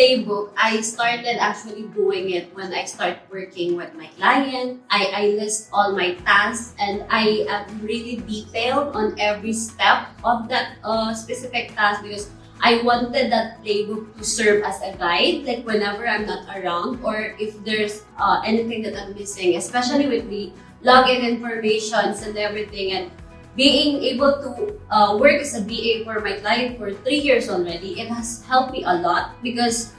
playbook, I started actually doing it when I start working with my client. I list all my tasks and I am really detailed on every step of that specific task because I wanted that playbook to serve as a guide, like whenever I'm not around or if there's anything that I'm missing, especially with the login informations and everything. And being able to work as a BA for my client for 3 years already, it has helped me a lot because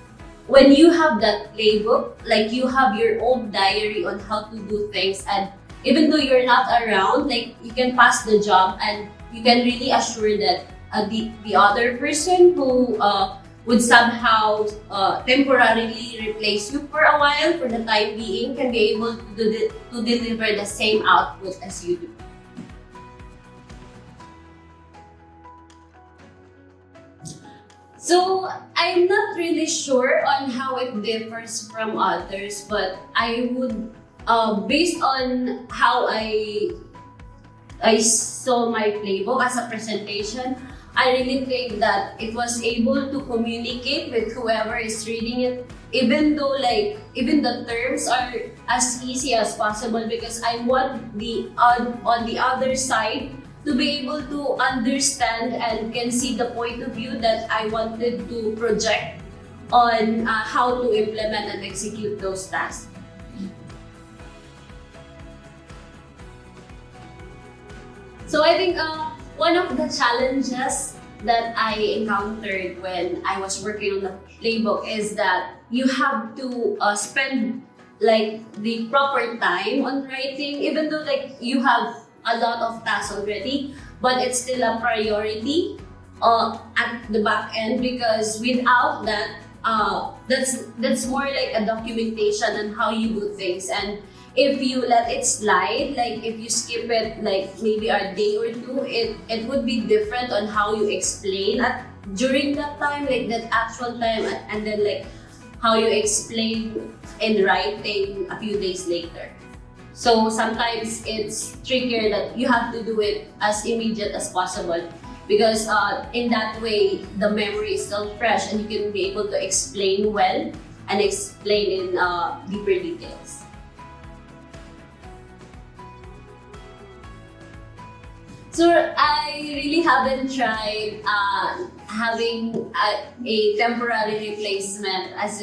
when you have that playbook, like you have your own diary on how to do things, and even though you're not around, like you can pass the job and you can really assure that the other person who would somehow temporarily replace you for a while, for the time being, can be able to deliver the same output as you do. So I'm not really sure on how it differs from others, but I would, based on how I saw my playbook as a presentation, I really think that it was able to communicate with whoever is reading it, even though even the terms are as easy as possible, because I want the on the other side to be able to understand and can see the point of view that I wanted to project on how to implement and execute those tasks. So I think one of the challenges that I encountered when I was working on the playbook is that you have to spend like the proper time on writing, even though like you have a lot of tasks already, but it's still a priority at the back end, because without that, that's more like a documentation on how you do things. And if you let it slide, like if you skip it like maybe a day or two, it would be different on how you explain during that time, like that actual time, and then like how you explain in writing a few days later. So sometimes it's trickier that you have to do it as immediate as possible, because in that way the memory is still fresh and you can be able to explain well and explain in deeper details. So I really haven't tried having a temporary replacement as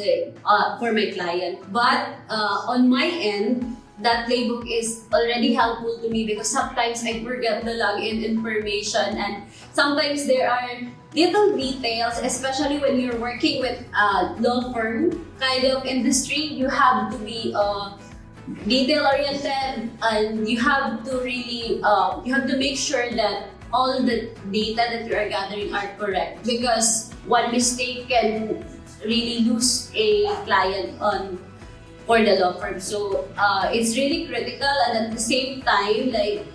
for my client, but on my end, that playbook is already helpful to me because sometimes I forget the login information, and sometimes there are little details, especially when you're working with a law firm kind of industry. You have to be detail oriented, and you have to really you have to make sure that all the data that you are gathering are correct, because one mistake can really lose a client for the law firm. So it's really critical, and at the same time, like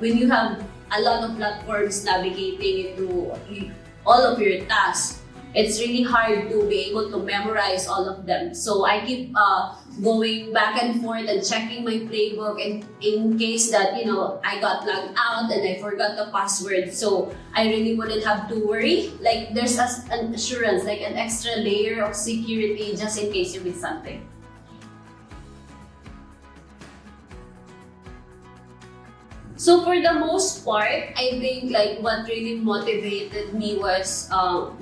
when you have a lot of platforms navigating into all of your tasks, it's really hard to be able to memorize all of them. So I keep going back and forth and checking my playbook, and in case that I got logged out and I forgot the password, so I really wouldn't have to worry. Like there's an assurance, like an extra layer of security just in case you miss something. So for the most part, I think like what really motivated me was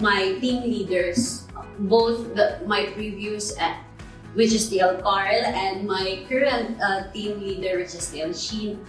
my team leaders, both my previous, which is Dale Carl, and my current team leader, which is Dale Sheen.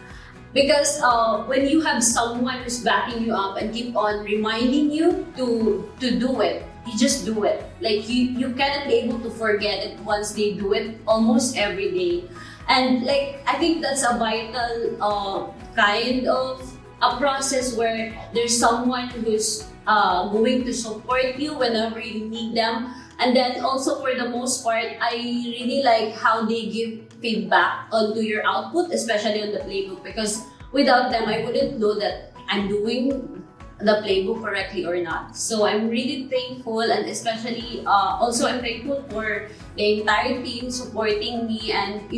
Because when you have someone who's backing you up and keep on reminding you to do it, you just do it. Like you cannot be able to forget it once they do it almost every day. And like I think that's a vital kind of a process where there's someone who's going to support you whenever you need them. And then also for the most part, I really like how they give feedback onto your output, especially on the playbook, because without them, I wouldn't know that I'm doing the playbook correctly or not. So I'm really thankful, and especially also I'm thankful for the entire team supporting me. And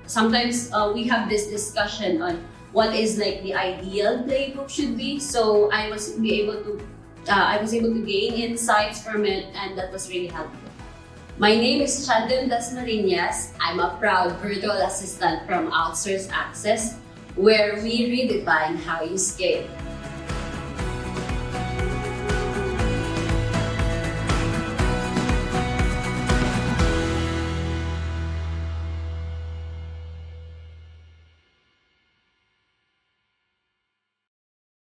sometimes we have this discussion on what is like the ideal playbook should be. So I was able to gain insights from it, and that was really helpful. My name is Chandem Dasmariñas. I'm a proud virtual assistant from Outsource Access, where we redefine how you scale.